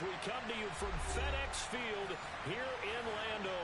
We come to you from FedEx Field here in Landover.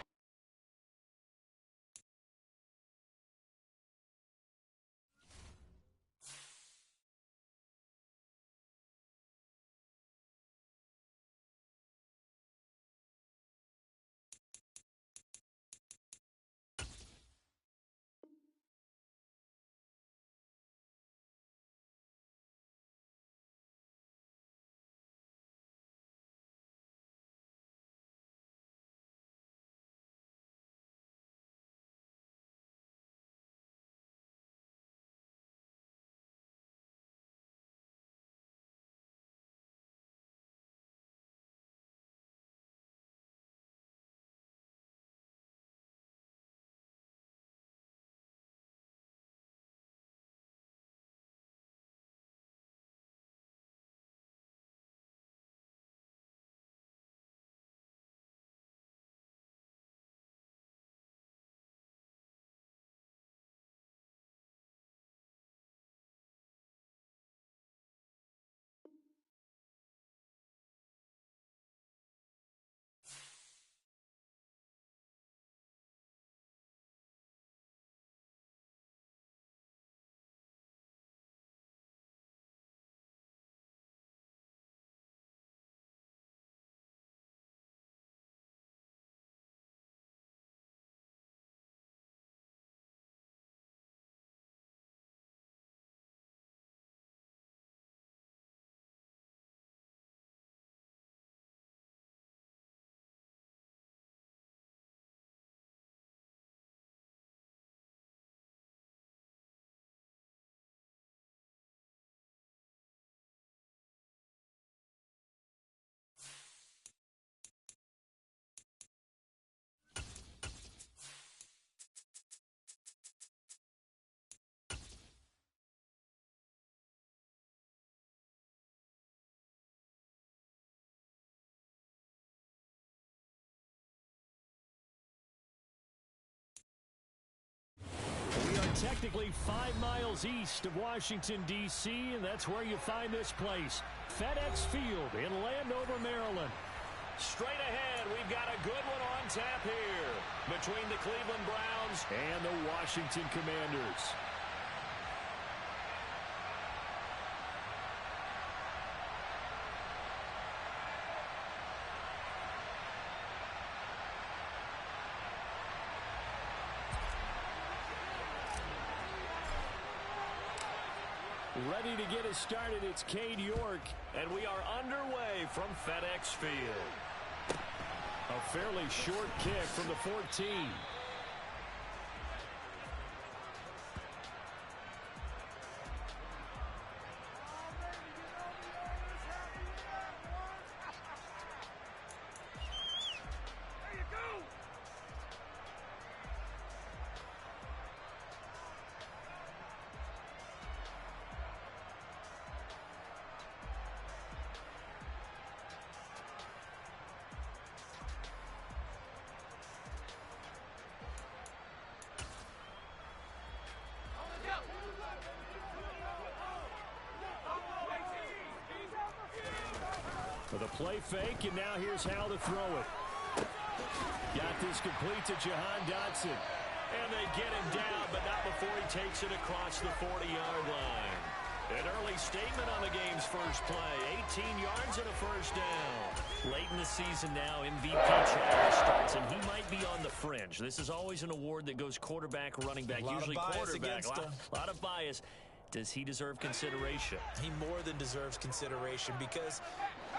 Technically 5 miles east of Washington, D.C., and that's where you find this place, FedEx Field in Landover, Maryland. Straight ahead, we've got a good one on tap here between the Cleveland Browns and the Washington Commanders. Ready to get us started, it's Cade York, and we are underway from FedEx Field. A fairly short kick from the 14. With a play fake, and now here's how to throw it. Got this complete to Jahan Dotson. And they get him down, but not before he takes it across the 40-yard line. An early statement on the game's first play. 18 yards and a first down. Late in the season now, MVP Travis starts, and he might be on the fringe. This is always an award that goes quarterback, running back, usually quarterback. A lot of bias. Does he deserve consideration? He more than deserves consideration because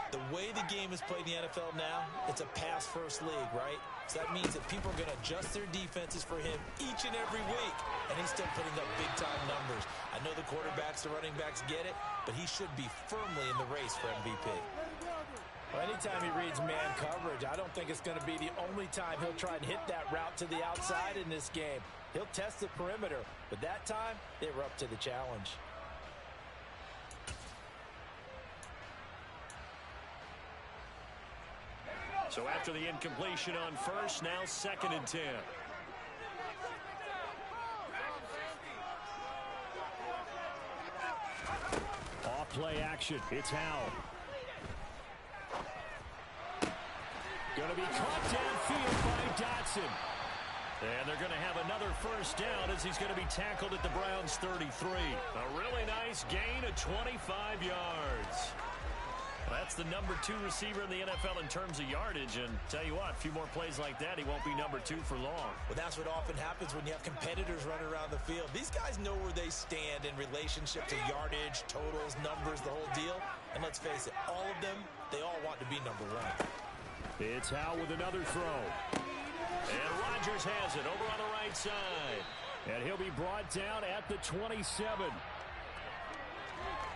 the way the game is played in the NFL now, it's a pass-first league, right? So that means that people are going to adjust their defenses for him each and every week, and he's still putting up big-time numbers. I know the quarterbacks, the running backs get it, but he should be firmly in the race for MVP. Well, anytime he reads man coverage, I don't think it's going to be the only time he'll try and hit that route to the outside in this game. He'll test the perimeter, but that time, they were up to the challenge. So after the incompletion on first, now 2nd and 10. Off play action. It's Howell. Going to be caught downfield by Dotson. And they're going to have another first down as he's going to be tackled at the Browns' 33. A really nice gain of 25 yards. That's the number 2 receiver in the NFL in terms of yardage. And tell you what, a few more plays like that, he won't be number 2 for long. Well, that's what often happens when you have competitors running around the field. These guys know where they stand in relationship to yardage, totals, numbers, the whole deal. And let's face it, all of them, they all want to be number 1. It's Howell with another throw. And Rodgers has it over on the right side. And he'll be brought down at the 27.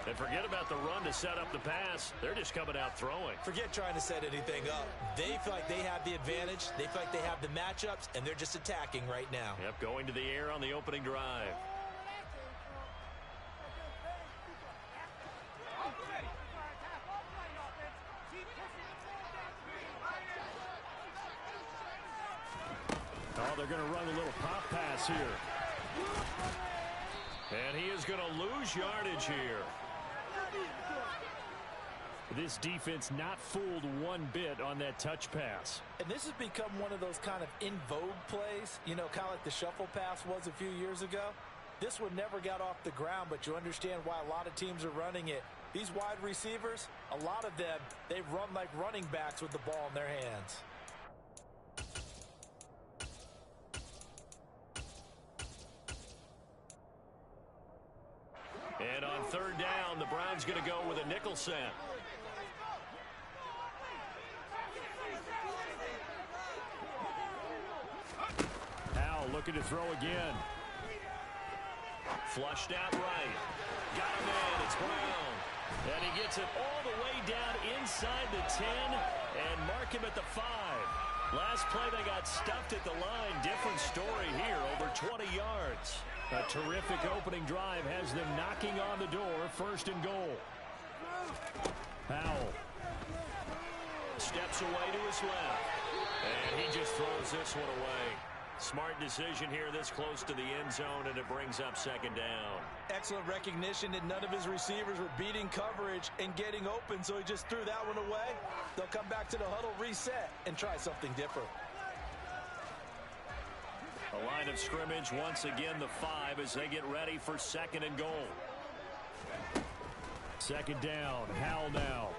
And forget about the run to set up the pass. They're just coming out throwing. Forget trying to set anything up. They feel like they have the advantage. They feel like they have the matchups, and they're just attacking right now. Yep, going to the air on the opening drive. Oh, they're going to run a little pop pass here. And he is going to lose yardage here. This defense not fooled one bit on that touch pass. And this has become one of those kind of in vogue plays, you know, kind of like the shuffle pass was a few years ago. This one never got off the ground, but you understand why a lot of teams are running it. These wide receivers, a lot of them, they run like running backs with the ball in their hands. And on third down, the Browns going to go with a nickel set. Howell looking to throw again. Flushed out right. Got him in. It's Brown. And he gets it all the way down inside the 10 and mark him at the 5. Last play they got stuffed at the line. Different story here. Over 20 yards. A terrific opening drive has them knocking on the door. First and goal. Howell steps away to his left. And he just throws this one away. Smart decision here this close to the end zone, and it brings up second down. Excellent recognition that none of his receivers were beating coverage and getting open, so he just threw that one away. They'll come back to the huddle, reset, and try something different. A line of scrimmage, once again the 5 as they get ready for second and goal. Second down, Howell now.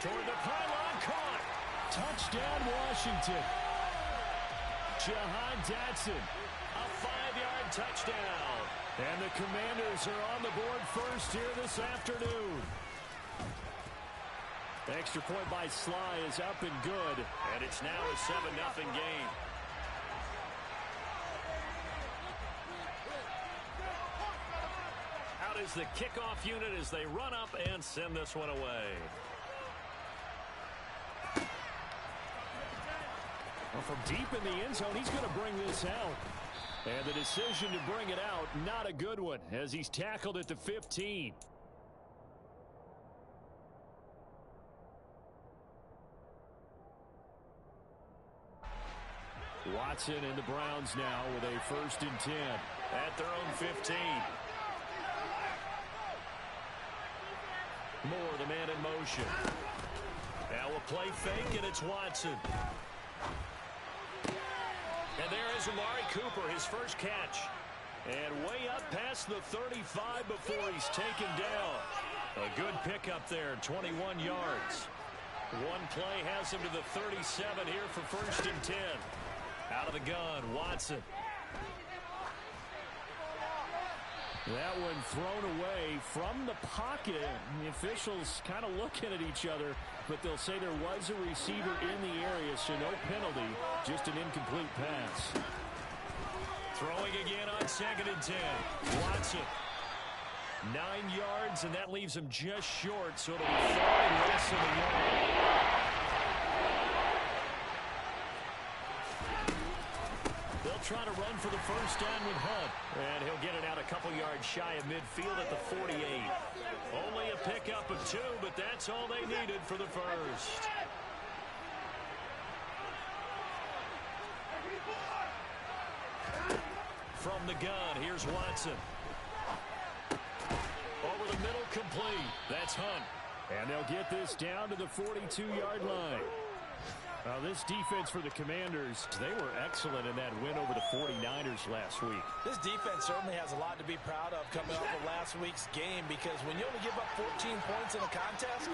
Toward the pylon, caught. Touchdown, Washington. Jahan Dotson, a 5-yard touchdown. And the Commanders are on the board first here this afternoon. The extra point by Sly is up and good, and it's now a 7-0 game. Out is the kickoff unit as they run up and send this one away. Well, from deep in the end zone, he's going to bring this out. And the decision to bring it out, not a good one, as he's tackled at the 15. Watson and the Browns now with a first and 10 at their own 15. Moore, the man in motion. Now a play fake, and it's Watson. And there is Amari Cooper, his first catch. And way up past the 35 before he's taken down. A good pickup there, 21 yards. One play has him to the 37 here for first and 10. Out of the gun, Watson. That one thrown away from the pocket. The officials kind of looking at each other, but they'll say there was a receiver in the area, so no penalty, just an incomplete pass. Throwing again on second and 10. Watson. 9 yards, and that leaves him just short, so it'll be 5 less than a yard. They'll try to run for the first down with Hunt. And he'll get it out a couple yards shy of midfield at the 48. Only a pickup of 2, but that's all they needed for the first. From the gun, here's Watson. Over the middle, complete. That's Hunt. And they'll get this down to the 42-yard line. This defense for the Commanders, they were excellent in that win over the 49ers last week. This defense certainly has a lot to be proud of coming off of last week's game, because when you only give up 14 points in a contest,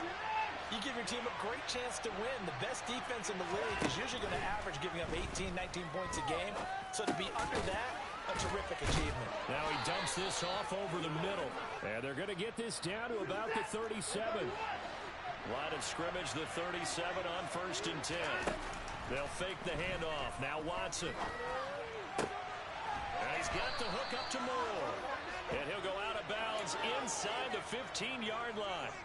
you give your team a great chance to win. The best defense in the league is usually going to average giving up 18, 19 points a game. So to be under that, a terrific achievement. Now he dumps this off over the middle. And they're going to get this down to about the 37. Line of scrimmage, the 37 on 1st and 10. They'll fake the handoff. Now Watson. And he's got the hook up to Moore. And he'll go out of bounds inside the 15-yard line.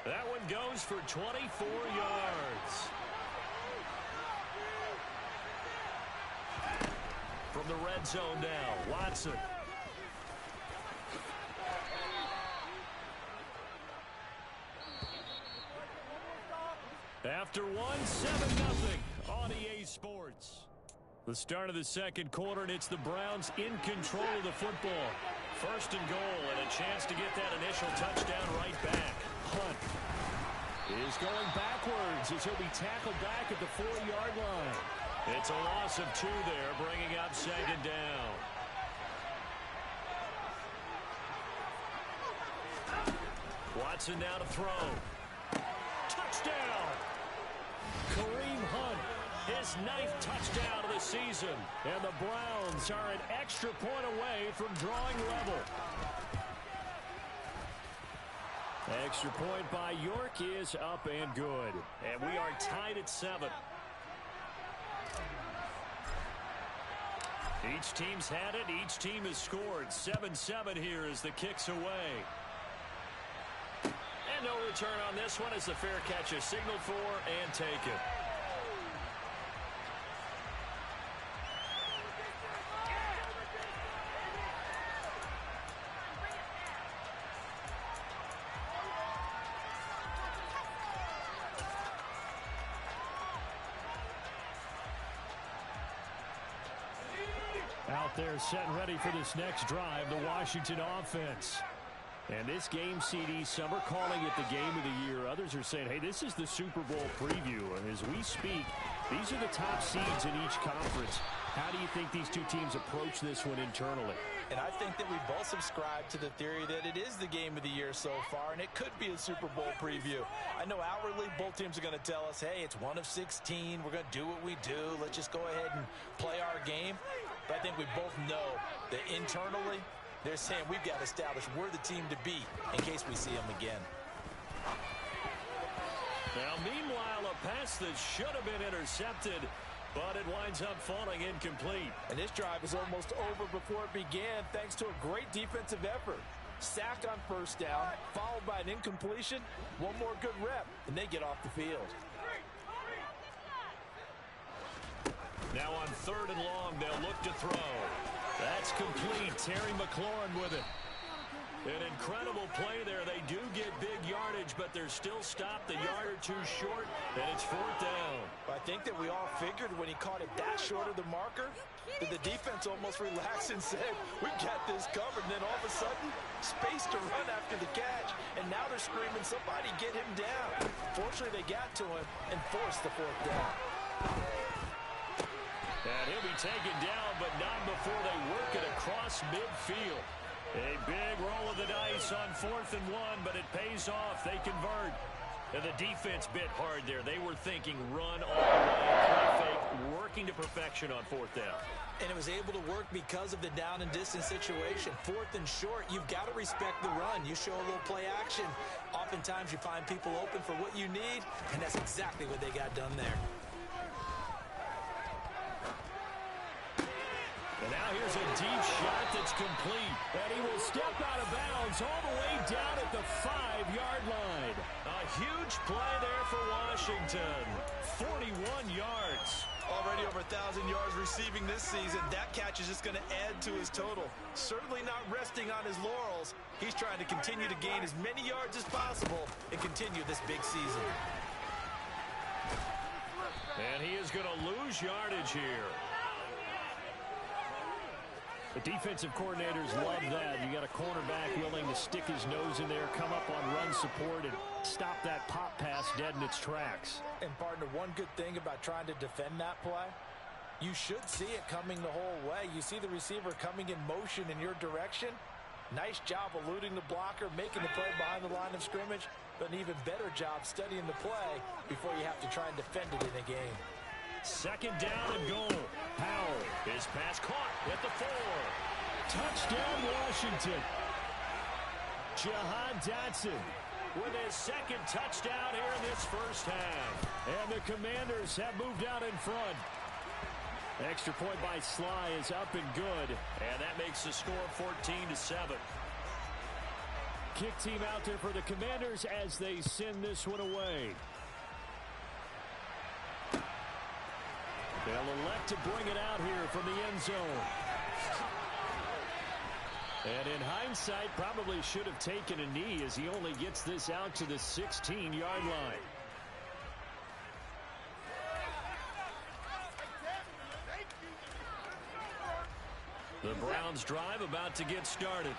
That one goes for 24 yards. From the red zone now, Watson. After 7-0 on EA Sports. The start of the second quarter, and it's the Browns in control of the football. 1st and goal, and a chance to get that initial touchdown right back. Hunt is going backwards as he'll be tackled back at the 4-yard line. It's a loss of 2 there, bringing up 2nd down. Watson now to throw. Touchdown! Kareem Hunt, his 9th touchdown of the season. And the Browns are an extra point away from drawing level. Extra point by York is up and good. And we are tied at 7. Each team's had it. Each team has scored. 7-7 here as the kick's away. And no return on this one as the fair catch is signaled for and taken. Out there set and ready for this next drive, the Washington offense. And this game, CD, some are calling it the game of the year. Others are saying, hey, this is the Super Bowl preview. And as we speak, these are the top seeds in each conference. How do you think these two teams approach this one internally? And I think that we both subscribe to the theory that it is the game of the year so far, and it could be a Super Bowl preview. I know outwardly both teams are going to tell us, hey, it's 1 of 16. We're going to do what we do. Let's just go ahead and play our game. But I think we both know that internally, they're saying we've got to establish we're the team to beat in case we see them again. Now, meanwhile, a pass that should have been intercepted, but it winds up falling incomplete. And this drive is almost over before it began thanks to a great defensive effort. Sack on 1st down, followed by an incompletion. One more good rep, and they get off the field. Now on 3rd and long, they'll look to throw. That's complete. Terry McLaurin with it. An incredible play there. They do get big yardage, but they're still stopped a yard or 2 short, and it's 4th down. I think that we all figured when he caught it that short of the marker that the defense almost relaxed and said, we've got this covered. And then all of a sudden, space to run after the catch, and now they're screaming, somebody get him down. Fortunately, they got to him and forced the 4th down. And he'll be taken down, but not before they work it across midfield. A big roll of the dice on 4th and 1, but it pays off. They convert. And the defense bit hard there. They were thinking run all the way, play fake, working to perfection on 4th down. And it was able to work because of the down and distance situation. 4th and short, you've got to respect the run. You show a little play action. Oftentimes you find people open for what you need, and that's exactly what they got done there. And now here's a deep shot that's complete. And he will step out of bounds all the way down at the 5-yard line. A huge play there for Washington. 41 yards. Already over 1,000 yards receiving this season. That catch is just going to add to his total. Certainly not resting on his laurels. He's trying to continue to gain as many yards as possible and continue this big season. And he is going to lose yardage here. The defensive coordinators love that. You got a cornerback willing to stick his nose in there, come up on run support, and stop that pop pass dead in its tracks. And, partner, one good thing about trying to defend that play, you should see it coming the whole way. You see the receiver coming in motion in your direction. Nice job eluding the blocker, making the play behind the line of scrimmage, but an even better job studying the play before you have to try and defend it in a game. Second down and goal. Powell, his pass caught at the 4. Touchdown, Washington. Jahan Dotson with his second touchdown here in this first half. And the Commanders have moved out in front. Extra point by Sly is up and good. And that makes the score 14-7. Kick team out there for the Commanders as they send this one away. They'll elect to bring it out here from the end zone. And in hindsight, probably should have taken a knee as he only gets this out to the 16-yard line. The Browns drive about to get started.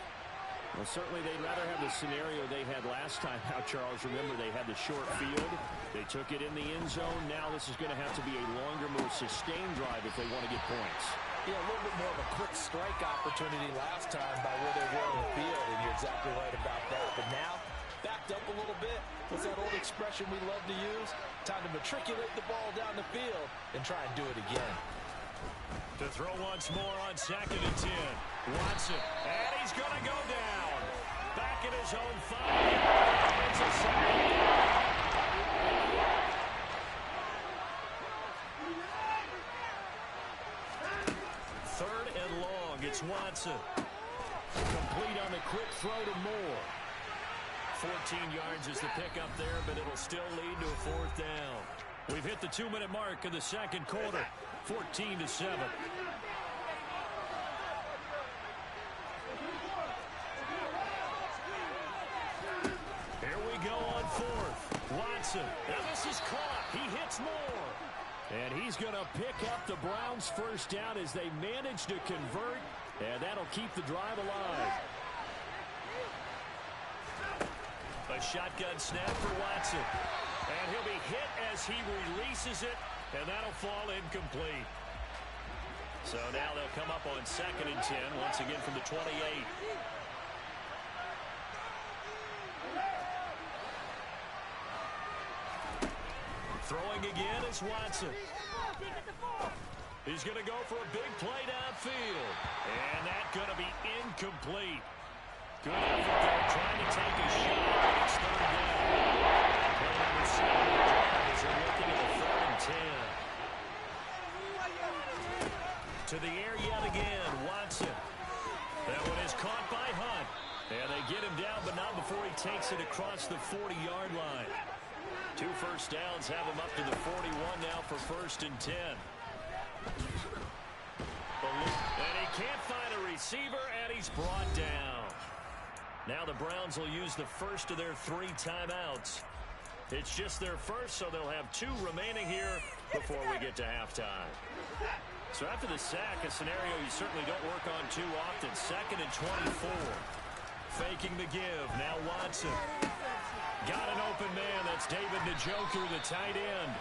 Well, certainly they'd rather have the scenario they had last time. Now, Charles, remember they had the short field. They took it in the end zone. Now this is going to have to be a longer, more sustained drive if they want to get points. Yeah, a little bit more of a quick strike opportunity last time by where they were on the field, and you're exactly right about that. But now, backed up a little bit. What's that old expression we love to use? Time to matriculate the ball down the field and try and do it again. To throw once more on 2nd and 10. Watson, and he's going to go down. Back at his own 5. It's a second. Third and long. It's Watson. Complete on the quick throw to Moore. 14 yards is the pickup there, but it'll still lead to a 4th down. We've hit the 2-minute mark of the second quarter. 14-7. Here we go on 4th. Watson. And this is caught. He hits Moore. And he's going to pick up the Browns' first down as they manage to convert. And that'll keep the drive alive. A shotgun snap for Watson. And he'll be hit as he releases it. And that'll fall incomplete. So now they'll come up on 2nd and 10, once again from the 28. Throwing again is Watson. He's going to go for a big play downfield. And that's going to be incomplete. Good effort there, trying to take a shot. It's 3rd down. Play number 7 as they're looking at a 3rd and 10. To the air yet again, Watson. That one is caught by Hunt. And they get him down, but not before he takes it across the 40-yard line. 2 first downs have him up to the 41 now for 1st and 10. And he can't find a receiver, and he's brought down. Now the Browns will use the first of their 3 timeouts. It's just their first, so they'll have 2 remaining here before we get to halftime. So after the sack, a scenario you certainly don't work on too often. 2nd and 24. Faking the give. Now Watson. Got an open man. That's David Njoku, the tight end.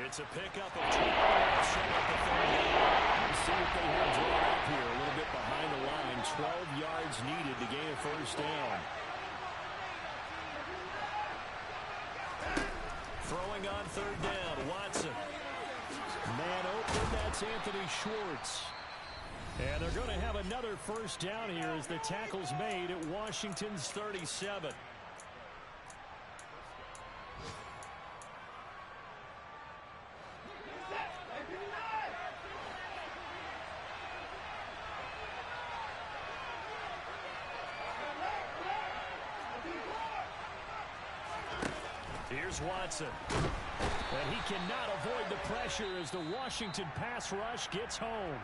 It's a pickup of 12. Set up the 3rd down. Let's see what they have drawn up here. A little bit behind the line. 12 yards needed to gain a first down. Throwing on 3rd down. Watson. Man open. That's Anthony Schwartz. And they're going to have another first down here as the tackle's made at Washington's 37. Here's Watson. And he cannot avoid the pressure as the Washington pass rush gets home.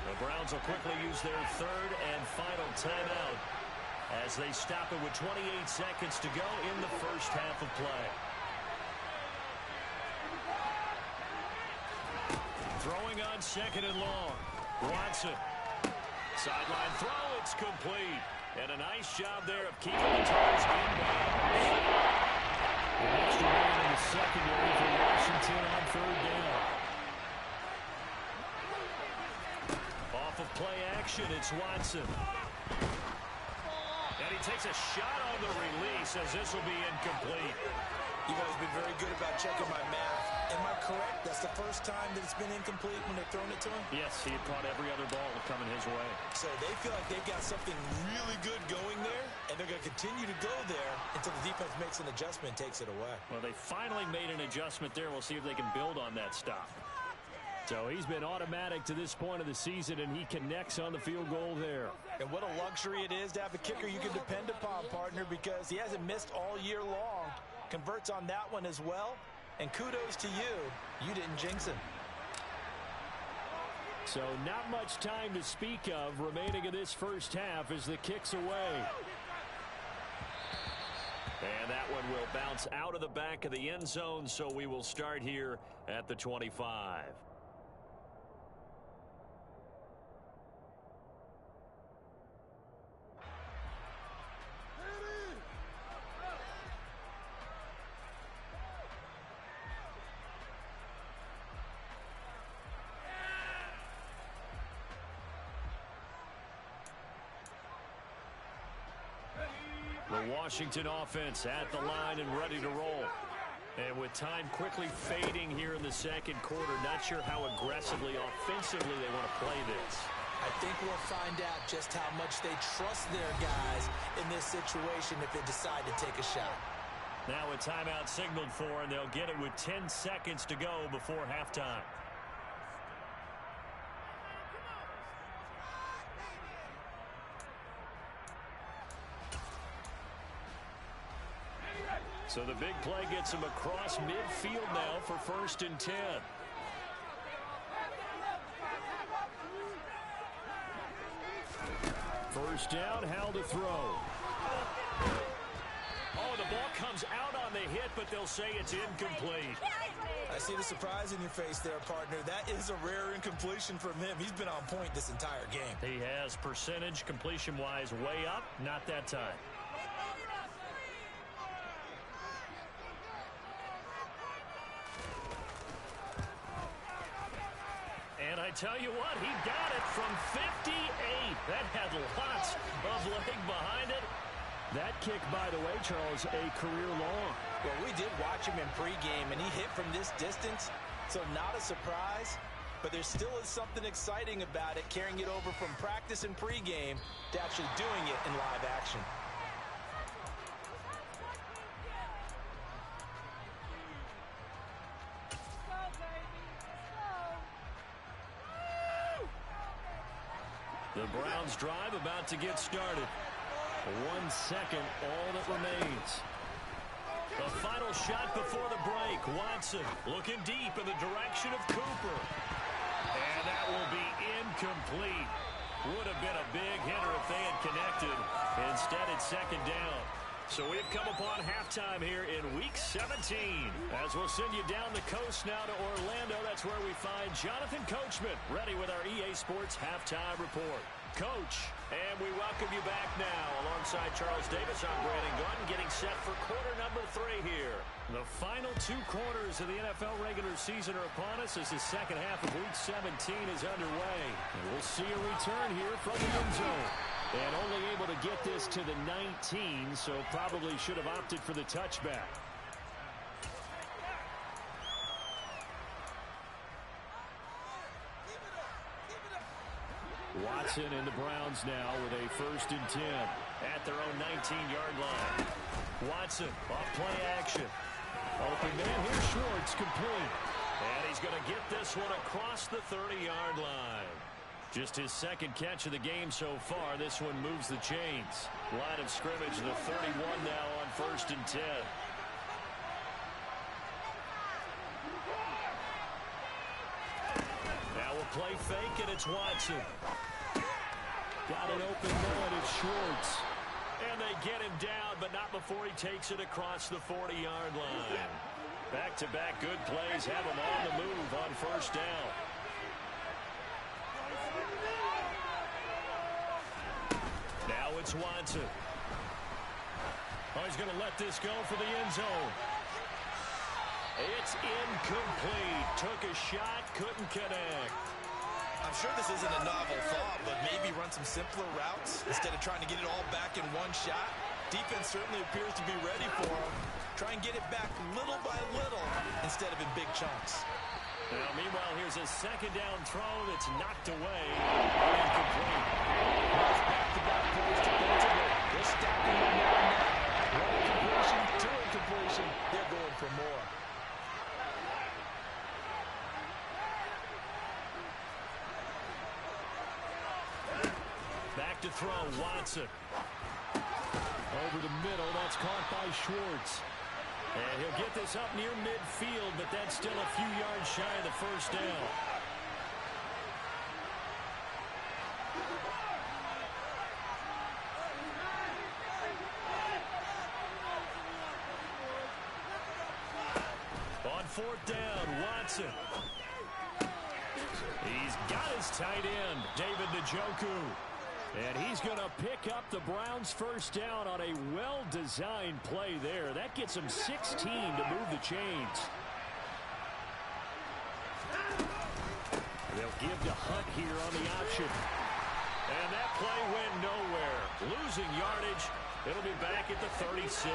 The Browns will quickly use their 3rd and final timeout as they stop it with 28 seconds to go in the first half of play. Throwing on 2nd and long. Watson. Sideline throw, it's complete. And a nice job there of keeping the Tars inbound. An extra man in the secondary for Washington on third down. Off of play action, it's Watson. And he takes a shot on the release as this will be incomplete. You guys have been very good about checking my math. Am I correct? That's the first time that it's been incomplete when they've thrown it to him? Yes, he had caught every other ball coming his way. So they feel like they've got something really good going there, and they're going to continue to go there until the defense makes an adjustment and takes it away. Well, they finally made an adjustment there. We'll see if they can build on that stop. So he's been automatic to this point of the season, and he connects on the field goal there. And what a luxury it is to have a kicker you can depend upon, partner, because he hasn't missed all year long. Converts on that one as well. And kudos to you. You didn't jinx him. So not much time to speak of remaining in this first half as the kick's away. And that one will bounce out of the back of the end zone, so we will start here at the 25. The Washington offense at the line and ready to roll. And with time quickly fading here in the second quarter, not sure how aggressively, offensively they want to play this. I think we'll find out just how much they trust their guys in this situation if they decide to take a shot. Now a timeout signaled for, and they'll get it with 10 seconds to go before halftime. So the big play gets him across midfield now for 1st and 10. First down, Howell to throw. Oh, the ball comes out on the hit, but they'll say it's incomplete. I see the surprise in your face there, partner. That is a rare incompletion from him. He's been on point this entire game. He has percentage completion-wise way up, not that time. And I tell you what, he got it from 58. That had lots of leg behind it. That kick, by the way, Charles, a career long. Well, we did watch him in pregame, and he hit from this distance, so not a surprise. But there still is something exciting about it, carrying it over from practice and pregame to actually doing it in live action. The Browns drive about to get started. 1 second, all that remains. The final shot before the break. Watson looking deep in the direction of Cooper. And that will be incomplete. Would have been a big hitter if they had connected. Instead, it's 2nd down. So we've come upon halftime here in Week 17. As we'll send you down the coast now to Orlando, that's where we find Jonathan Coachman, ready with our EA Sports Halftime Report. Coach, and we welcome you back now. Alongside Charles Davis, I'm Brandon Gaudin, getting set for quarter number 3 here. The final 2 quarters of the NFL regular season are upon us as the second half of Week 17 is underway. And we'll see a return here from the end zone. And only able to get this to the 19, so probably should have opted for the touchback. Watson and the Browns now with a 1st and 10 at their own 19-yard line. Watson off play action. Open man here, Schwartz complete. And he's going to get this one across the 30-yard line. Just his 2nd catch of the game so far. This one moves the chains. Line of scrimmage, the 31 now on 1st and 10. Now we'll play fake, and it's Watson. Got an open man, it's Schwartz. And they get him down, but not before he takes it across the 40-yard line. Back-to-back good plays have him on the move on 1st down. it's Watson. Oh, he's going to let this go for the end zone. It's incomplete. Took a shot, couldn't connect. I'm sure this isn't a novel thought, but maybe run some simpler routes instead of trying to get it all back in one shot. Defense certainly appears to be ready for him. Try and get it back little by little instead of in big chunks. Now, meanwhile, here's a second down throw that's knocked away. Incomplete. Back-to-back plays defensively. They're stacking them down now. One incompletion, two incompletion. They're going for more. Back to throw, Watson. Over the middle, that's caught by Schwartz. And he'll get this up near midfield, but that's still a few yards shy of the first down. On fourth down, Watson. He's got his tight end, David Njoku. And he's going to pick up the Browns' first down on a well-designed play there. That gets him 16 to move the chains. They'll give to Hunt here on the option. And that play went nowhere. Losing yardage. It'll be back at the 36.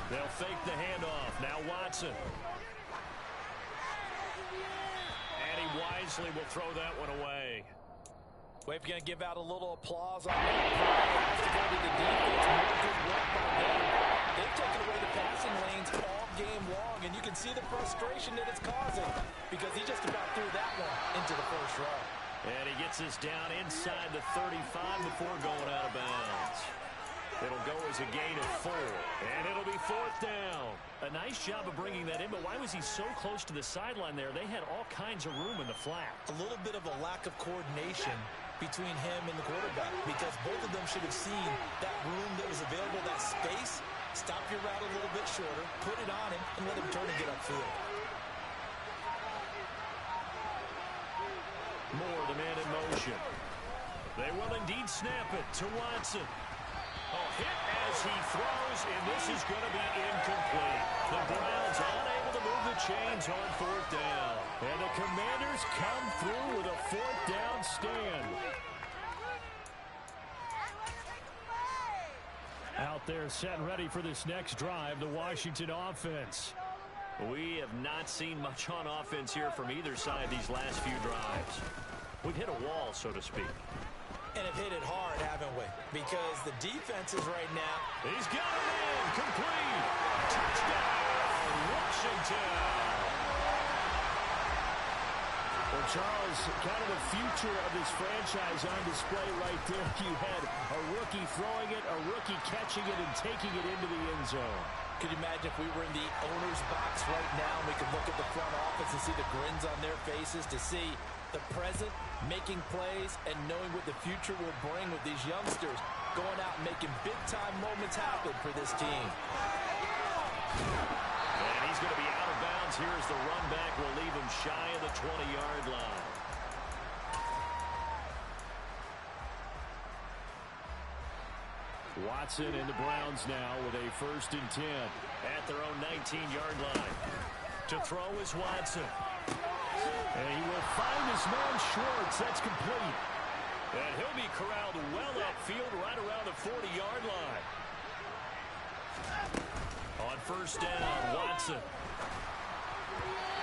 They'll fake the handoff. Now Watson. And he wisely will throw that one away. We're going to give out a little applause on that. Has to go to the defense. More good work by them. They've taken away the passing lanes all game long, and you can see the frustration that it's causing because he just about threw that one into the first row. And he gets this down inside the 35 before going out of bounds. It'll go as a gain of 4, and it'll be fourth down. A nice job of bringing that in, but why was he so close to the sideline there? They had all kinds of room in the flat. A little bit of a lack of coordination between him and the quarterback because both of them should have seen that room that was available, that space. Stop your route a little bit shorter, put it on him, and let him turn and get upfield. Moore, the man in motion. They will indeed snap it to Watson. Hit as he throws, and this is going to be incomplete. The Browns unable to move the chains on fourth down. And the Commanders come through with a fourth down stand. Out there set and ready for this next drive, the Washington offense. We have not seen much on offense here from either side these last few drives. We've hit a wall, so to speak. And have hit it hard, haven't we? Because the defenses right now. He's got it in. Complete. Touchdown, Washington. Well, Charles, kind of the future of this franchise on display right there. You had a rookie throwing it, a rookie catching it, and taking it into the end zone. Could you imagine if we were in the owner's box right now and we could look at the front office and see the grins on their faces to see the present making plays and knowing what the future will bring with these youngsters going out and making big-time moments happen for this team. And he's going to be out of bounds. Here's the run back. Will leave him shy of the 20-yard line. Watson and the Browns now with a 1st and 10 at their own 19-yard line. To throw is Watson. And he will find his man Schwartz. That's complete. And he'll be corralled well upfield right around the 40-yard line. On 1st down, Watson.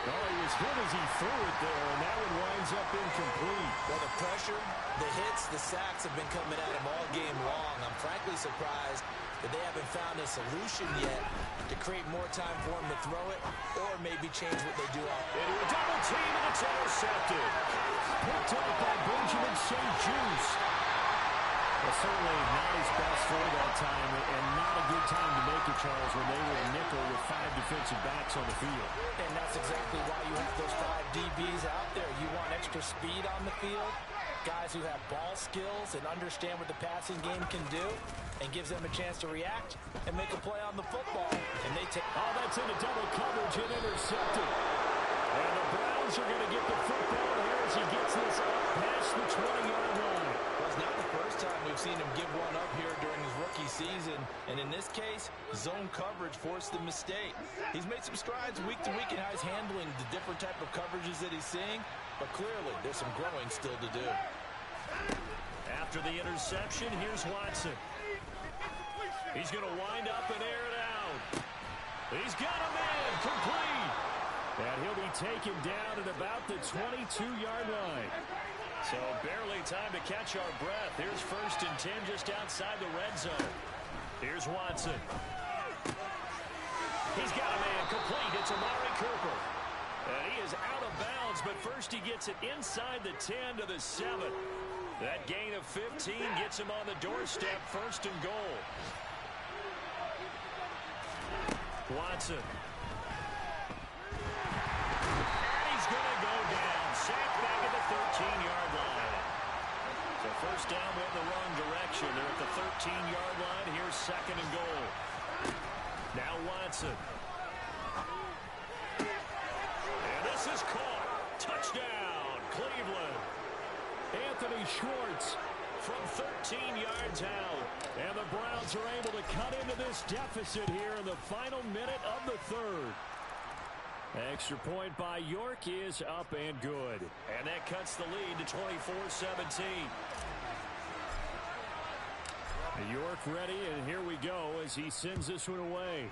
Oh, he was hit as he threw it there, and that one winds up incomplete. Well, the pressure, the hits, the sacks have been coming at him all game long. I'm frankly surprised that they haven't found a solution yet to create more time for him to throw it or maybe change what they do on. Into a double team, and it's intercepted. Picked up by Benjamin St-Juste. Well, certainly not his best throw that time, and not a good time to make it, Charles, when they were a nickel with 5 defensive backs on the field. And that's exactly why you have those 5 DBs out there. You want extra speed on the field, guys who have ball skills and understand what the passing game can do, and gives them a chance to react and make a play on the football. And they take. Oh, that's into double coverage and intercepted. And the Browns are going to get the football. Here's as he gets this up past the 20-yard line. Well, it's not the first time we've seen him give one up here during his rookie season. And in this case, zone coverage forced the mistake. He's made some strides week to week in how he's handling the different type of coverages that he's seeing. But clearly, there's some growing still to do. After the interception, here's Watson. He's going to wind up and air it out. He's got a man complete. And he'll be taken down at about the 22-yard line. So barely time to catch our breath. Here's 1st and 10 just outside the red zone. Here's Watson. He's got a man complete. It's Amari Cooper. And he is out of bounds, but first he gets it inside the 10 to the 7. That gain of 15 gets him on the doorstep, 1st and goal. Watson. And he's going to go down. Sacked back at the 13-yard line. So first down went the wrong direction. They're at the 13-yard line. Here's 2nd and goal. Now Watson. And this is caught. Touchdown, Cleveland. Anthony Schwartz from 13 yards out. And the Browns are able to cut into this deficit here in the final minute of the 3rd. Extra point by York is up and good. And that cuts the lead to 24-17. York ready, and here we go as he sends this one away.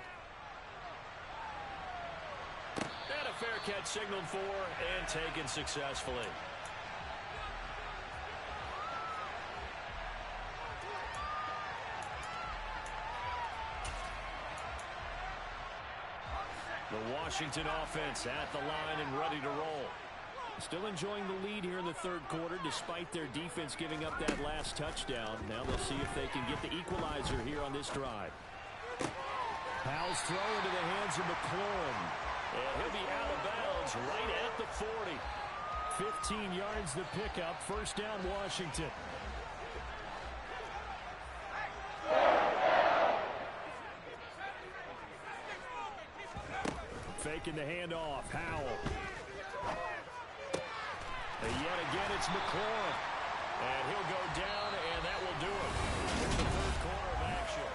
And a fair catch signaled for and taken successfully. The Washington offense at the line and ready to roll. Still enjoying the lead here in the 3rd quarter despite their defense giving up that last touchdown. Now they'll see if they can get the equalizer here on this drive. Powell's throw into the hands of McLaurin. And he'll be out of bounds right at the 40. 15 yards the pickup. 1st down Washington. Faking the handoff. Howell. And yet again, it's McLaurin. And he'll go down, and that will do it. Here's the 3rd quarter of action.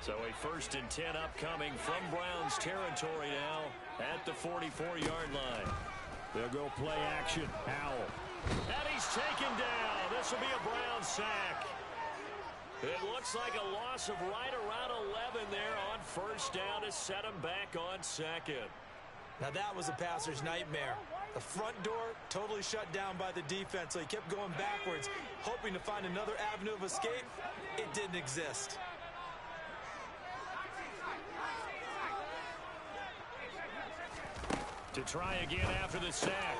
So a 1st and 10 upcoming from Browns territory now at the 44-yard line. They'll go play action. Howell. And he's taken down. This will be a Brown sack. It looks like a loss of right around 11 there on 1st down to set him back on 2nd. Now that was a passer's nightmare. The front door totally shut down by the defense, so he kept going backwards, hoping to find another avenue of escape. It didn't exist. To try again after the sack.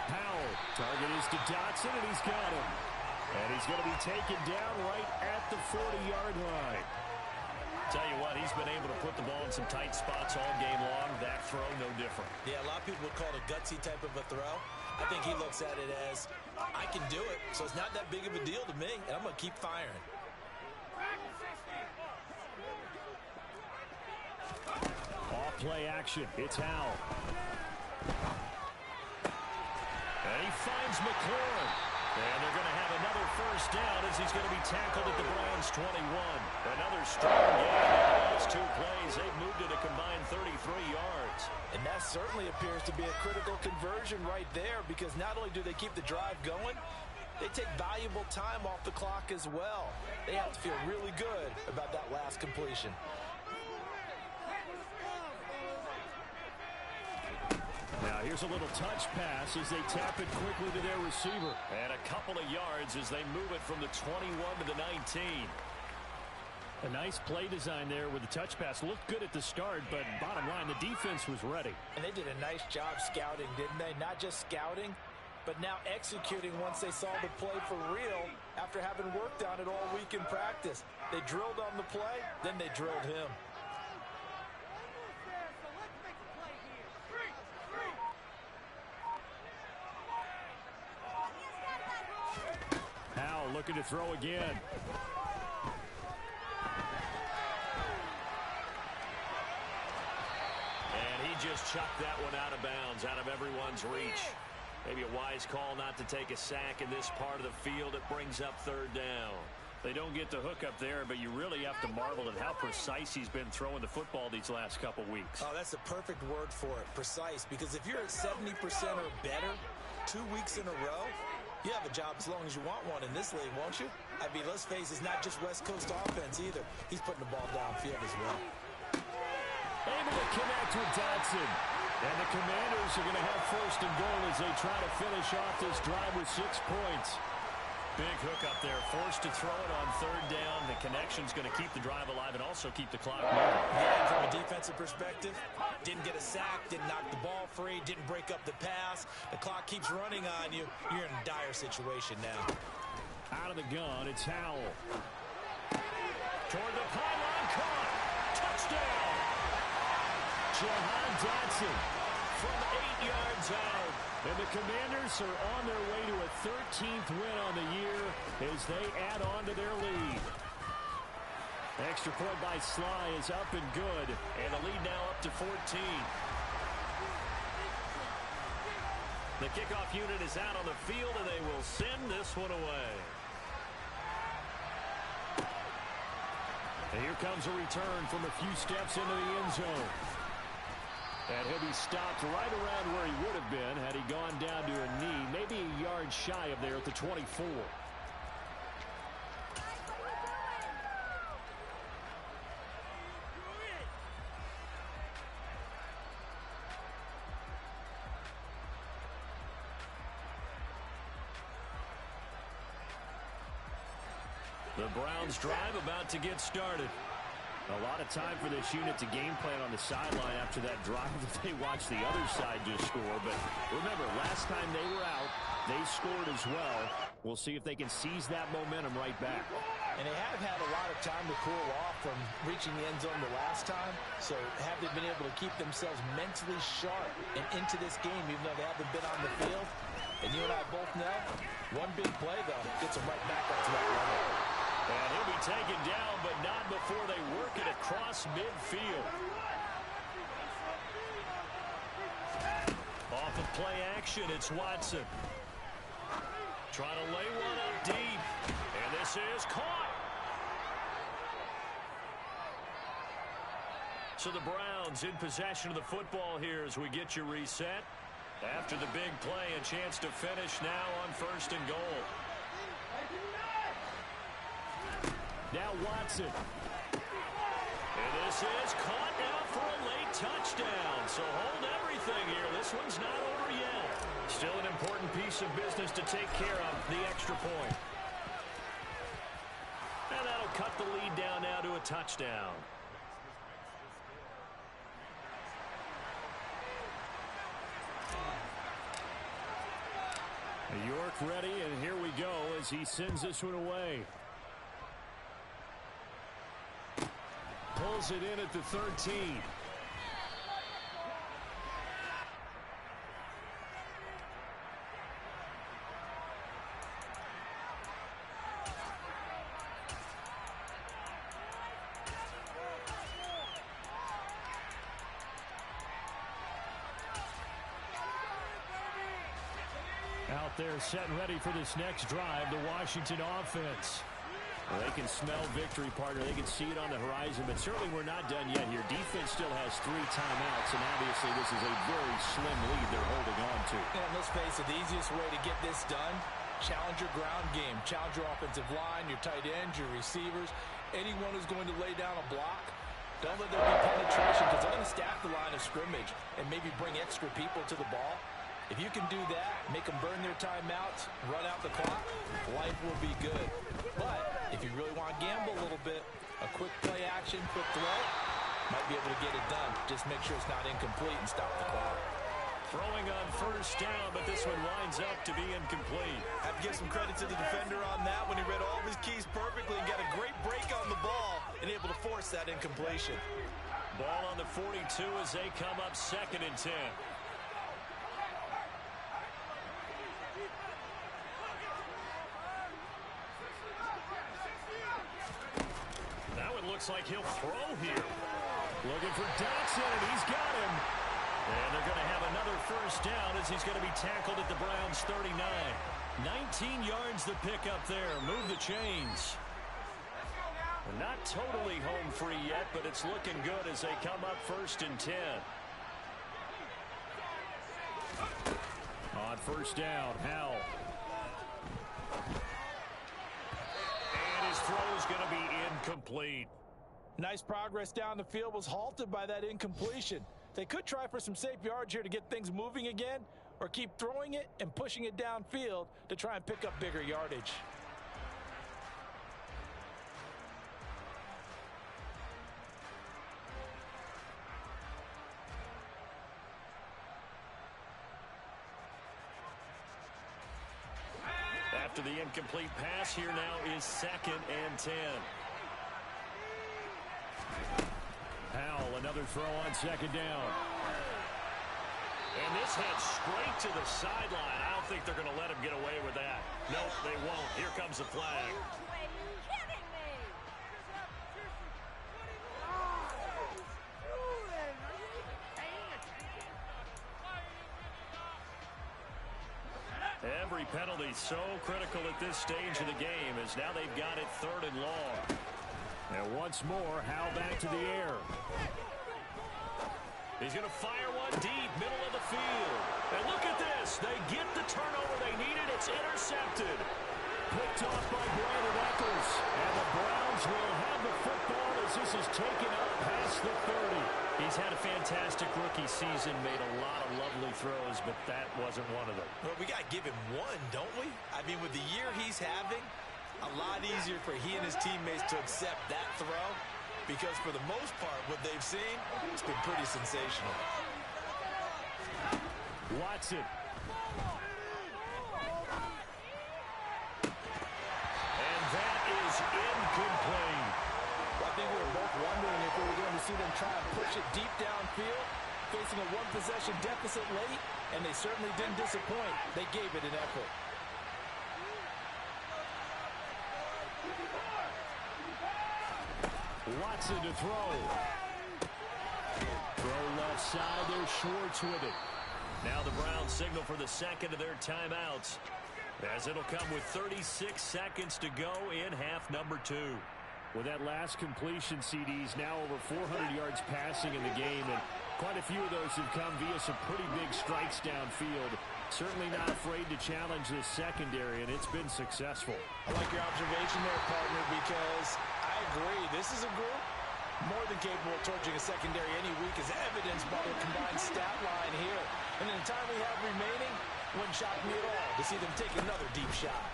Powell. Target is to Dotson, and he's got him. And he's going to be taken down right at the 40-yard line. Tell you what, he's been able to put the ball in some tight spots all game long. That throw, no different. Yeah, a lot of people would call it a gutsy type of a throw. I think he looks at it as, I can do it, so it's not that big of a deal to me, and I'm going to keep firing. Off play action. It's Howell. And he finds McLaurin. And they're going to have another 1st down as he's going to be tackled at the Browns' 21. Another strong game in those 2 plays. They've moved it a combined 33 yards. And that certainly appears to be a critical conversion right there, because not only do they keep the drive going, they take valuable time off the clock as well. They have to feel really good about that last completion. Now here's a little touch pass as they tap it quickly to their receiver. And a couple of yards as they move it from the 21 to the 19. A nice play design there with the touch pass. Looked good at the start, but bottom line, the defense was ready. And they did a nice job scouting, didn't they? Not just scouting, but now executing once they saw the play for real after having worked on it all week in practice. They drilled on the play, then they drilled him. Howell looking to throw again. just chucked that one out of bounds, out of everyone's reach. Maybe a wise call not to take a sack in this part of the field. It brings up third down. They don't get the hook up there, but you really have to marvel at how precise he's been throwing the football these last couple weeks. Oh, that's the perfect word for it, precise. Because if you're at 70% or better 2 weeks in a row, you have a job as long as you want one in this league, won't you? I mean, let's face it, it's not just West Coast offense either. He's putting the ball downfield as well. Able to connect with Dotson. And the Commanders are going to have first and goal as they try to finish off this drive with 6 points. Big hook up there, forced to throw it on third down. The connection's going to keep the drive alive and also keep the clock moving. Yeah, from a defensive perspective, didn't get a sack, didn't knock the ball free, didn't break up the pass. The clock keeps running on you. You're in a dire situation now. Out of the gun, it's Howell. Toward the pylon, caught. Touchdown. Jahan Dotson from 8 yards out. And the Commanders are on their way to a 13th win on the year as they add on to their lead. Extra point by Sly is up and good. And the lead now up to 14. The kickoff unit is out on the field, and they will send this one away. And here comes a return from a few steps into the end zone. And he'll be stopped right around where he would have been had he gone down to a knee, maybe a yard shy of there at the 24. The Browns drive about to get started. A lot of time for this unit to game plan on the sideline after that drive that they watched the other side just score. But remember, last time they were out, they scored as well. We'll see if they can seize that momentum right back. And they have had a lot of time to cool off from reaching the end zone the last time. So have they been able to keep themselves mentally sharp and into this game, even though they haven't been on the field? And you and I both know, one big play, though, gets them right back up to that level. And he'll be taken down, but not before they work it across midfield. Off of play action, it's Watson. Trying to lay one up deep. And this is caught. So the Browns in possession of the football here as we get you reset. After the big play, a chance to finish now on first and goal. Now Watson. And this is caught now for a late touchdown. So hold everything here. This one's not over yet. Still an important piece of business to take care of, the extra point. And that'll cut the lead down now to a touchdown. York ready, and here we go as he sends this one away. Pulls it in at the 13. Out there set and ready for this next drive, the Washington offense. Well, they can smell victory, partner. They can see it on the horizon, but certainly we're not done yet here. Defense still has 3 timeouts, and obviously this is a very slim lead they're holding on to. And let's face it, the easiest way to get this done, challenge your ground game. Challenge your offensive line, your tight ends, your receivers, anyone who's going to lay down a block. Don't let there be penetration because they're going to staff the line of scrimmage and maybe bring extra people to the ball. If you can do that, make them burn their timeouts, run out the clock, life will be good. But if you really want to gamble a little bit, a quick play action, quick throw, might be able to get it done. Just make sure it's not incomplete and stop the clock. Throwing on first down, but this one winds up to be incomplete. I have to give some credit to the defender on that when he read all of his keys perfectly and got a great break on the ball and able to force that incompletion. Ball on the 42 as they come up 2nd and 10. Looks like he'll throw here. Looking for Dotson, and he's got him. And they're going to have another first down as he's going to be tackled at the Browns' 39. 19 yards to pick up there. Move the chains. Not totally home free yet, but it's looking good as they come up 1st and 10. On first down, Howell. And his throw is going to be incomplete. Nice progress down the field was halted by that incompletion. They could try for some safe yards here to get things moving again, or keep throwing it and pushing it downfield to try and pick up bigger yardage. After the incomplete pass, here now is 2nd and 10. Howell, another throw on 2nd down. And this heads straight to the sideline. I don't think they're going to let him get away with that. Nope, they won't. Here comes the flag. Every penalty so critical at this stage of the game as now they've got it 3rd and long. And once more, Howell back to the air. He's going to fire one deep, middle of the field. And look at this. They get the turnover they needed. It's intercepted. Picked off by Brandon Echols. And the Browns will have the football as this is taken up past the 30. He's had a fantastic rookie season, made a lot of lovely throws, but that wasn't one of them. Well, we got to give him one, don't we? I mean, with the year he's having, a lot easier for he and his teammates to accept that throw, because for the most part, what they've seen, it's been pretty sensational. Watson. And that is incomplete. I think we were both wondering if we were going to see them try and push it deep downfield, facing a one-possession deficit late, and they certainly didn't disappoint. They gave it an effort. Watson to throw. Throw left side there, Schwartz with it. Now the Browns signal for the 2nd of their timeouts, as it'll come with 36 seconds to go in half number 2. With that last completion, CD's now over 400 yards passing in the game, and quite a few of those have come via some pretty big strikes downfield. Certainly not afraid to challenge this secondary, and it's been successful. I like your observation there, partner, because I agree. This is a group more than capable of torching a secondary any week, as evidenced by their combined stat line here. And in the time we have remaining, wouldn't shock me at all to see them take another deep shot.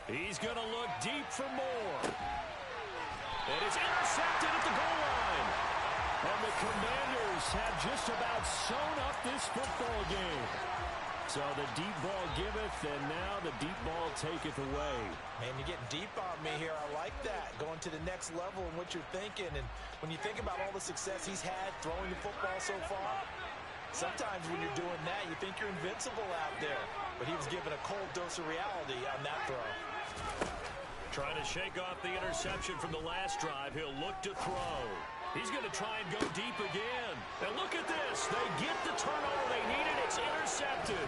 He's going to look deep for more. And it's intercepted at the goal line. And the Commanders have just about sewn up this football game. So the deep ball giveth, and now the deep ball taketh away. Man, you're getting deep on me here. I like that. Going to the next level in what you're thinking. And when you think about all the success he's had throwing the football so far, sometimes when you're doing that, you think you're invincible out there. But he was given a cold dose of reality on that throw. Trying to shake off the interception from the last drive. He'll look to throw. He's going to try and go deep again. And look at this. They get the turnover they needed. It's intercepted.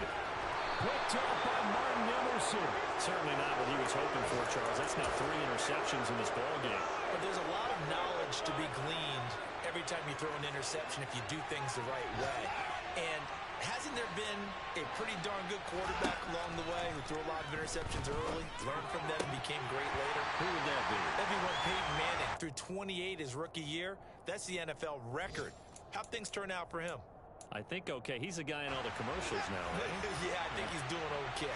Picked up by Martin Emerson. Certainly not what he was hoping for, Charles. That's now 3 interceptions in this ballgame. But there's a lot of knowledge to be gleaned every time you throw an interception if you do things the right way. And hasn't there been a pretty darn good quarterback along the way who threw a lot of interceptions early, learned from them, and became great later? Who would that be? That'd be one Peyton Manning. Through 28 his rookie year. That's the NFL record. How'd things turn out for him? I think okay. He's a guy in all the commercials now, right? Yeah, I think he's doing okay.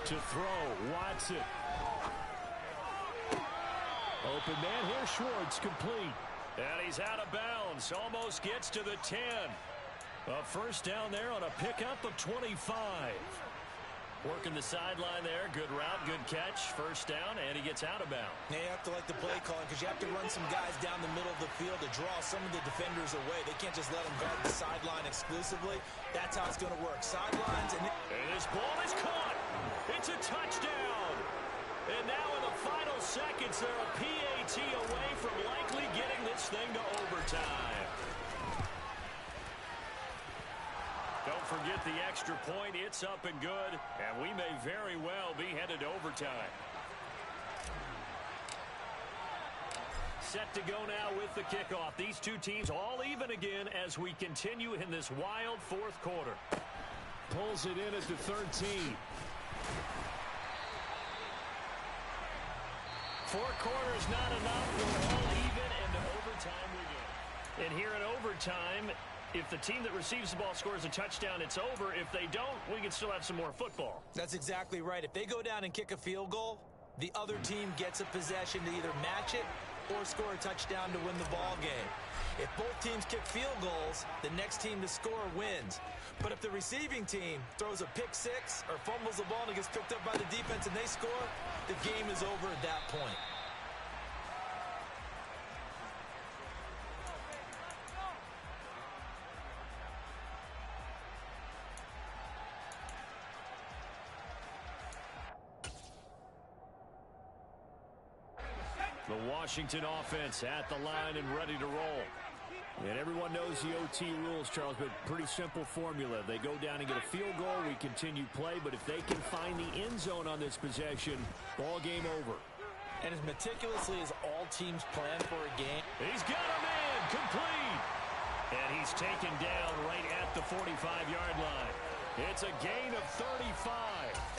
To throw, Watson. Open man here, Schwartz, complete. And he's out of bounds, almost gets to the 10. A first down there on a pickup of 25. Working the sideline there, good route, good catch, first down, and he gets out of bounds. Now you have to like the play calling because you have to run some guys down the middle of the field to draw some of the defenders away. They can't just let them guard the sideline exclusively. That's how it's going to work. Sidelines, and this ball is caught. It's a touchdown. And now in the final seconds, they're a PAT away from likely getting this thing to overtime. Don't forget the extra point. It's up and good, and we may very well be headed to overtime. Set to go now with the kickoff. These two teams all even again as we continue in this wild fourth quarter. Pulls it in at the 13. 4 quarters not enough. We're all even, and to overtime we go. And here in overtime, if the team that receives the ball scores a touchdown, it's over. If they don't, we can still have some more football. That's exactly right. If they go down and kick a field goal, the other team gets a possession to either match it or score a touchdown to win the ball game. If both teams kick field goals, the next team to score wins. But if the receiving team throws a pick six or fumbles the ball and it gets picked up by the defense and they score, the game is over at that point. The Washington offense at the line and ready to roll. And everyone knows the OT rules, Charles, but pretty simple formula. They go down and get a field goal, we continue play, but if they can find the end zone on this possession, ball game over. And as meticulously as all teams plan for a game. He's got a man, complete. And he's taken down right at the 45-yard line. It's a gain of 35.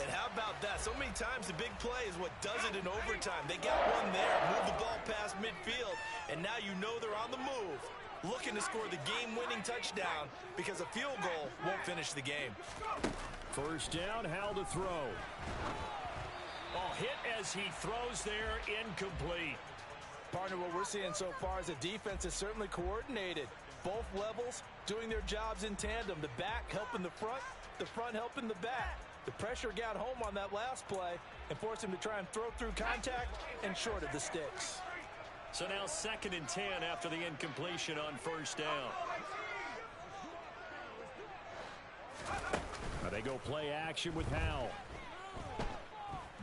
And how about that? So many times the big play is what does it in overtime. They got one there, move the ball past midfield, and now you know they're on the move, looking to score the game-winning touchdown because a field goal won't finish the game. First down, Howell to throw. Oh, hit as he throws there, incomplete. Partner, what we're seeing so far is the defense is certainly coordinated. Both levels doing their jobs in tandem. The back helping the front helping the back. The pressure got home on that last play and forced him to try and throw through contact and short of the sticks. So now 2nd and 10 after the incompletion on first down. Now they go play action with Howell.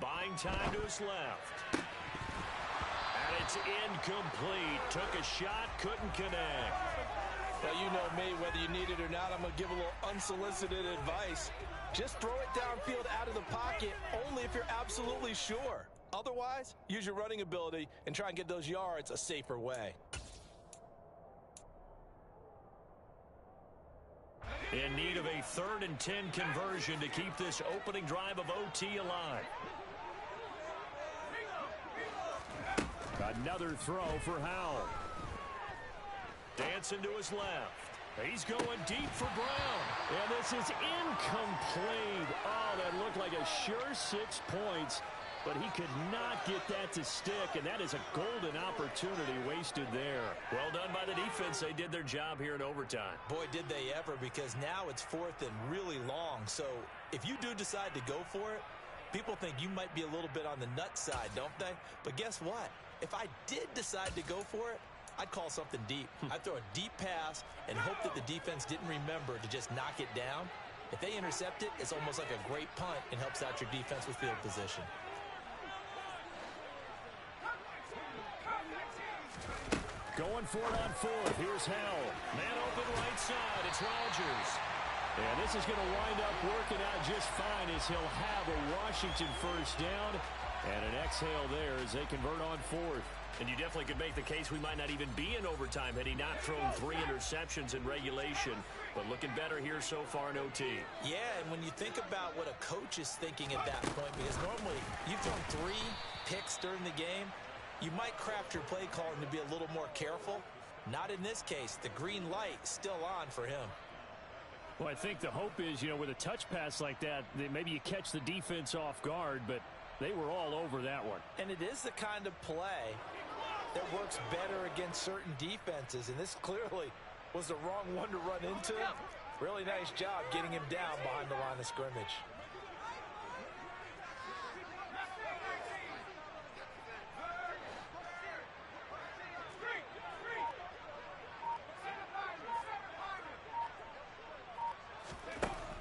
Buying time to his left. And it's incomplete. Took a shot, couldn't connect. Well, you know me, whether you need it or not, I'm going to give a little unsolicited advice. Just throw it downfield out of the pocket only if you're absolutely sure. Otherwise, use your running ability and try and get those yards a safer way. In need of a 3rd and 10 conversion to keep this opening drive of OT alive. Another throw for Howell. Dancing to his left. He's going deep for Brown. And this is incomplete. Oh, that looked like a sure 6 points. But he could not get that to stick, and that is a golden opportunity wasted there. Well done by the defense. They did their job here in overtime. Boy, did they ever, because now it's 4th and really long. So if you do decide to go for it, people think you might be a little bit on the nut side, don't they? But guess what? If I did decide to go for it, I'd call something deep. I'd throw a deep pass and hope that the defense didn't remember to just knock it down. If they intercept it, it's almost like a great punt and helps out your defense with field position. Going for it on 4th. Here's Howell. Man open right side. It's Rodgers. And this is going to wind up working out just fine as he'll have a Washington first down. And an exhale there as they convert on 4th. And you definitely could make the case we might not even be in overtime had he not thrown 3 interceptions in regulation. But looking better here so far in OT. Yeah, and when you think about what a coach is thinking at that point, because normally you've thrown 3 picks during the game, you might craft your play calling to be a little more careful. Not in this case. The green light still on for him. Well, I think the hope is, with a touch pass like that maybe you catch the defense off guard, but they were all over that one. And it is the kind of play that works better against certain defenses, and this clearly was the wrong one to run into. Really nice job getting him down behind the line of scrimmage.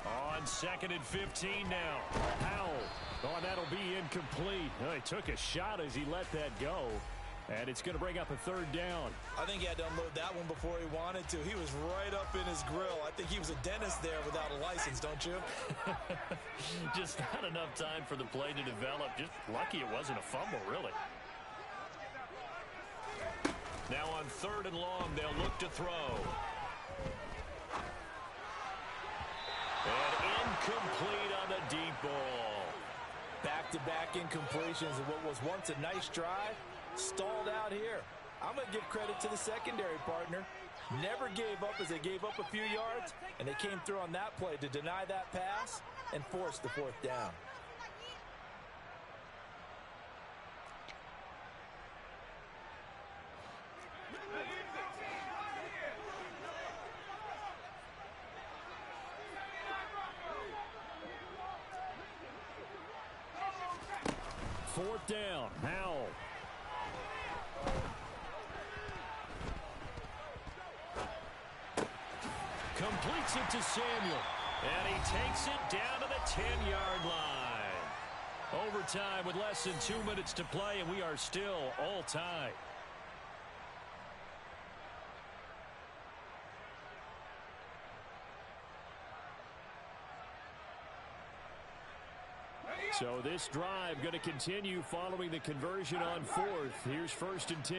On 2nd and 15 now. Howell Oh, and that'll be incomplete. Oh, he took a shot as he let that go. And it's going to bring up a third down. I think he had to unload that one before he wanted to. He was right up in his grill. I think he was a dentist there without a license, don't you? Just not enough time for the play to develop. Just lucky it wasn't a fumble, really. Now on 3rd and long, they'll look to throw. And incomplete on the deep ball. Back-to-back incompletions of what was once a nice drive. Stalled out here. I'm going to give credit to the secondary partner. Never gave up as they gave up a few yards, and they came through on that play to deny that pass and force the 4th down. Fourth down. Howell. Completes it to Samuel. And he takes it down to the 10-yard line. Overtime with less than 2 minutes to play, and we are still all tied. So this drive going to continue following the conversion on 4th. Here's 1st and 10.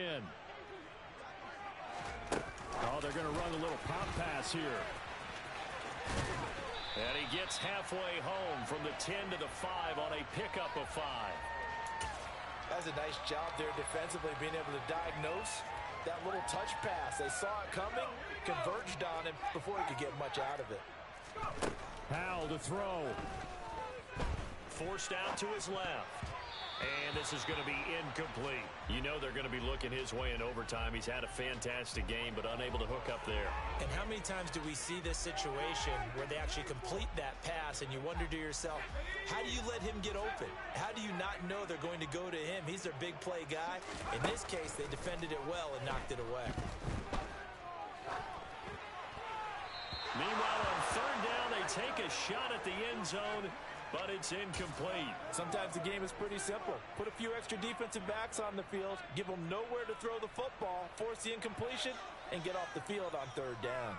Oh, they're going to run a little pop pass here. And he gets halfway home from the 10 to the 5 on a pickup of 5. That's a nice job there defensively, being able to diagnose that little touch pass. They saw it coming, converged on him before he could get much out of it. Howell to throw. Forced out to his left. And this is going to be incomplete. You know they're going to be looking his way in overtime. He's had a fantastic game, but unable to hook up there. And how many times do we see this situation where they actually complete that pass and you wonder to yourself, how do you let him get open? How do you not know they're going to go to him? He's their big play guy. In this case, they defended it well and knocked it away. Meanwhile, on 3rd down, they take a shot at the end zone, but it's incomplete. Sometimes the game is pretty simple. Put a few extra defensive backs on the field, give them nowhere to throw the football, force the incompletion, and get off the field on 3rd down.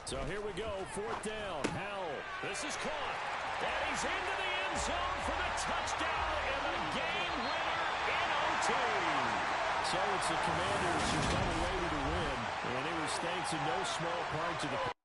So here we go, 4th down. Howell, this is caught. And he's into the end zone for the touchdown and the game winner in OT. So it's the Commanders who come away with a win, and it was thanks in no small part to the